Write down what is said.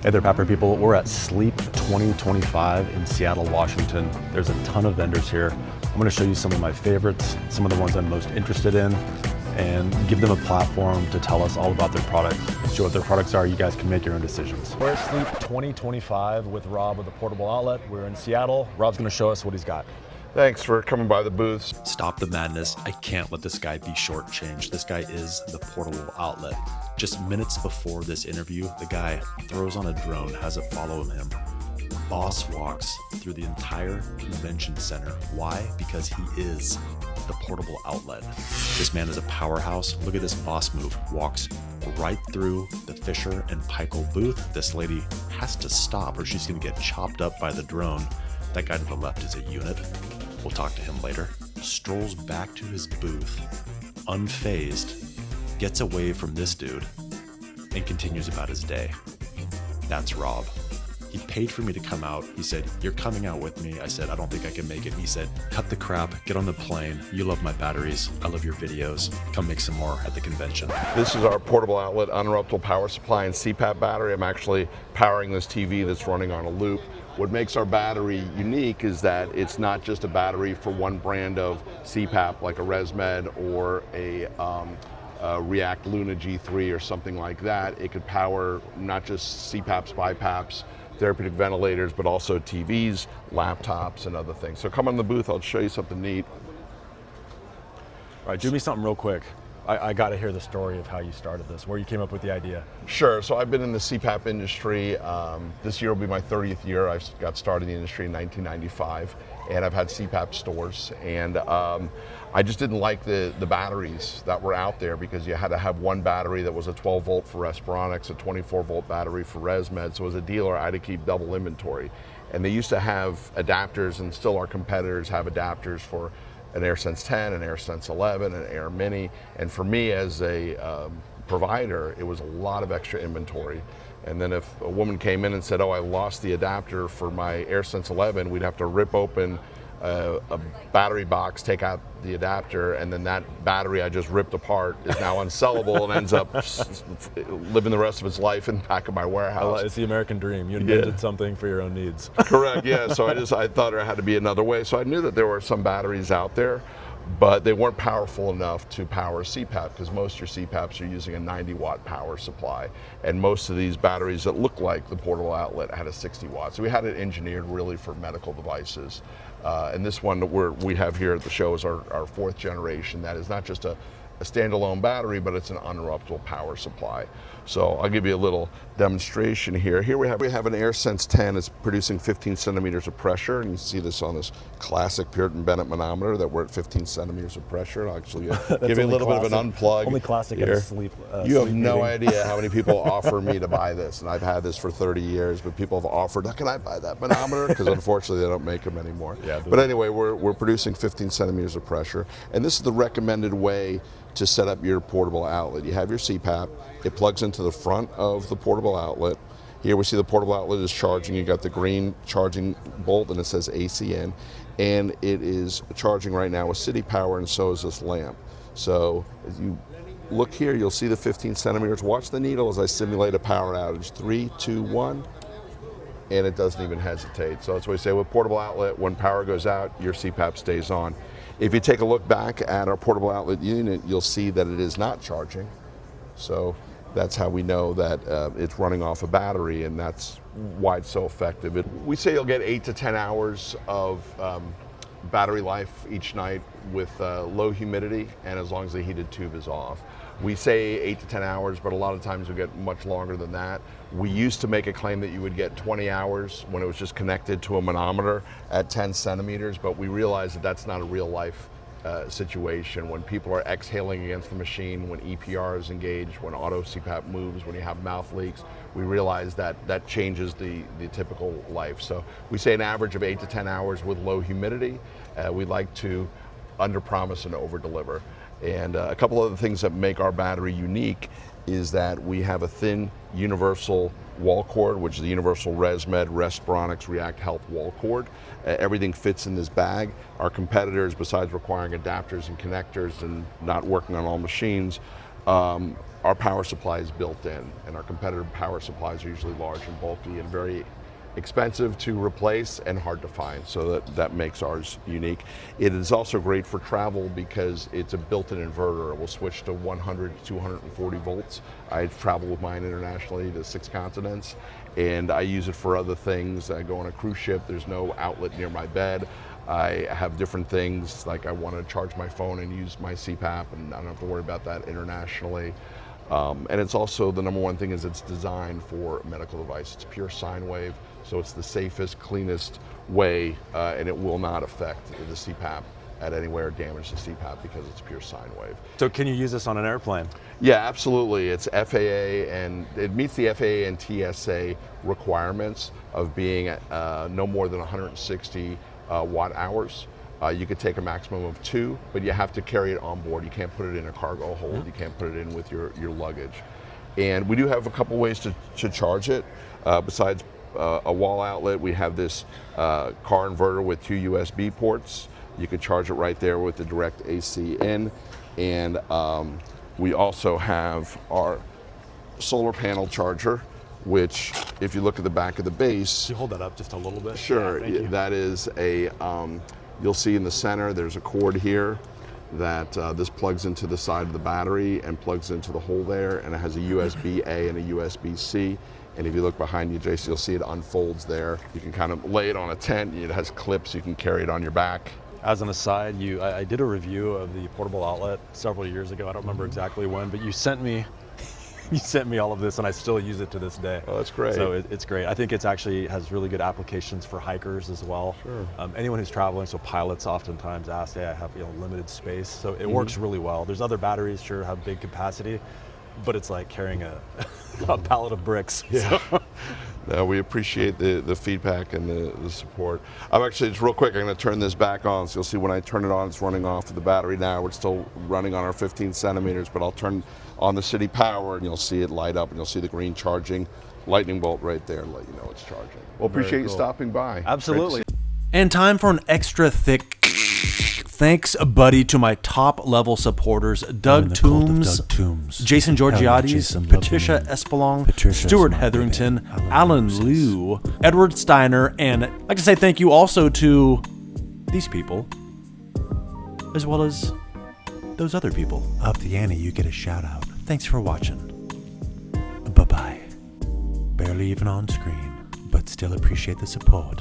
Hey there, Pepper people. We're at Sleep 2025 in Seattle, Washington. There's a ton of vendors here. I'm going to show you some of my favorites, some of the ones I'm most interested in, and give them a platform to tell us all about their products. Show what their products are. You guys can make your own decisions. We're at Sleep 2025 with Rob of the Portable Outlet. We're in Seattle. Rob's going to show us what he's got. Thanks for coming by the booths. Stop the madness. I can't let this guy be shortchanged. This guy is the Portable Outlet. Just minutes before this interview, the guy throws on a drone, has it follow him. Boss walks through the entire convention center. Why? Because he is the Portable Outlet. This man is a powerhouse. Look at this boss move. Walks right through the Fisher and Paykel booth. This lady has to stop or she's going to get chopped up by the drone. That guy to the left is a unit. We'll talk to him later. Strolls back to his booth, unfazed, gets away from this dude, and continues about his day. That's Rob. He paid for me to come out. He said, "You're coming out with me." I said, "I don't think I can make it." He said, "Cut the crap, get on the plane. You love my batteries. I love your videos. Come make some more at the convention." This is our Portable Outlet uninterruptible power supply and CPAP battery. I'm actually powering this TV that's running on a loop. What makes our battery unique is that it's not just a battery for one brand of CPAP like a ResMed or a React Luna G3 or something like that. It could power not just CPAPs, BiPAPs, therapeutic ventilators, but also TVs, laptops, and other things. So come on the booth, I'll show you something neat. All right, do me something real quick. I got to hear the story of how you started this, where you came up with the idea. Sure, so I've been in the CPAP industry. This year will be my 30th year. I got started in the industry in 1995, and I've had CPAP stores. And I just didn't like the batteries that were out there because you had to have one battery that was a 12 volt for Respironics, a 24 volt battery for ResMed. So as a dealer, I had to keep double inventory. And they used to have adapters, and still our competitors have adapters for an AirSense 10, an AirSense 11, an Air Mini. And for me as a provider, it was a lot of extra inventory. And then if a woman came in and said, "Oh, I lost the adapter for my AirSense 11, we'd have to rip open a battery box, take out the adapter, and then that battery I just ripped apart is now unsellable and ends up living the rest of its life in the back of my warehouse." It's the American dream. You invented something for your own needs. Correct, yeah. So I thought there had to be another way. So I knew that there were some batteries out there, but they weren't powerful enough to power CPAP because most of your CPAPs are using a 90 watt power supply. And most of these batteries that look like the Portable Outlet had a 60 watt. So we had it engineered really for medical devices. And this one that we have here at the show is our fourth generation. That is not just a standalone battery, but it's an uninterruptible power supply. So I'll give you a little demonstration here. Here we have an AirSense 10. It's producing 15 centimeters of pressure, and you see this on this classic Puritan Bennett manometer that we're at 15 centimeters of pressure. I'll actually give you a little bit of an unplug. Only classic here. in sleep. You have no idea how many people offer me to buy this, and I've had this for 30 years, but people have offered, "Can I buy that manometer?" Because unfortunately they don't make them anymore. Yeah, but anyway, we're producing 15 centimeters of pressure, and this is the recommended way to set up your Portable Outlet. You have your CPAP, it plugs into the front of the Portable Outlet. Here we see the Portable Outlet is charging. You got the green charging bolt and it says AC in, and it is charging right now with city power, and so is this lamp. So as you look here, you'll see the 15 centimeters. Watch the needle as I simulate a power outage. 3, 2, 1, and it doesn't even hesitate. So that's what we say with Portable Outlet, when power goes out, your CPAP stays on. If you take a look back at our Portable Outlet unit, you'll see that it is not charging. So that's how we know that it's running off a battery, and that's why it's so effective. We say you'll get 8 to 10 hours of battery life each night with low humidity, and as long as the heated tube is off. We say 8 to 10 hours, but a lot of times we get much longer than that. We used to make a claim that you would get 20 hours when it was just connected to a manometer at 10 centimeters, but we realized that that's not a real life situation. When people are exhaling against the machine, when EPR is engaged, when auto CPAP moves, when you have mouth leaks, we realize that that changes the typical life. So we say an average of 8 to 10 hours with low humidity. We like to under-promise and over-deliver. And a couple of the things that make our battery unique is that we have a thin universal wall cord, which is the universal ResMed, Respironics, React Health wall cord. Everything fits in this bag. Our competitors, besides requiring adapters and connectors and not working on all machines, our power supply is built in, and our competitor power supplies are usually large and bulky and very expensive to replace and hard to find, so that makes ours unique. It is also great for travel because it's a built-in inverter. It will switch to 100 to 240 volts. I travel with mine internationally to 6 continents, and I use it for other things. I go on a cruise ship, there's no outlet near my bed. I have different things, like I want to charge my phone and use my CPAP, and I don't have to worry about that internationally. And it's also, the number one thing is it's designed for medical device. It's pure sine wave, so it's the safest, cleanest way, and it will not affect the CPAP at any way or damage the CPAP because it's pure sine wave. So can you use this on an airplane? Yeah, absolutely. It's FAA, and it meets the FAA and TSA requirements of being no more than 160 watt hours. You could take a maximum of 2, but you have to carry it on board. You can't put it in a cargo hold. You can't put it in with your luggage. And we do have a couple ways to charge it. Besides a wall outlet, we have this car inverter with 2 USB ports. You could charge it right there with the direct AC in. And we also have our solar panel charger, which, if you look at the back of the base. Can you hold that up just a little bit? Sure. Yeah, that is a, you'll see in the center, there's a cord here that this plugs into the side of the battery and plugs into the hole there, and it has a USB-A and a USB-C. And if you look behind you, Jason, you'll see it unfolds there. You can kind of lay it on a tent. It has clips, you can carry it on your back. As an aside, I did a review of the portable outlet several years ago. I don't remember exactly when, but you sent me all of this, and I still use it to this day. Oh, that's great. So it's great. I think it's actually has really good applications for hikers as well. Sure. Anyone who's traveling, so pilots oftentimes ask, hey, I have limited space. So it works really well. There's other batteries, sure, have big capacity, but it's like carrying a pallet of bricks. Yeah. So. No, we appreciate the feedback and the support. I'm actually, just real quick, I'm going to turn this back on, so you'll see when I turn it on, it's running off of the battery now. We're still running on our 15 centimeters, but I'll turn on the city power and you'll see it light up, and you'll see the green charging lightning bolt right there and let you know it's charging. Well, appreciate you stopping by. Absolutely. And time for an extra thick thanks, buddy, to my top level supporters: Doug Toombs, Jason Georgiades, Patricia Espelong, Stuart Hetherington, Alan Liu, Edward Steiner, and I'd like to say thank you also to these people, as well as those other people. Up the ante, you get a shout out. Thanks for watching. Bye bye. Barely even on screen, but still appreciate the support.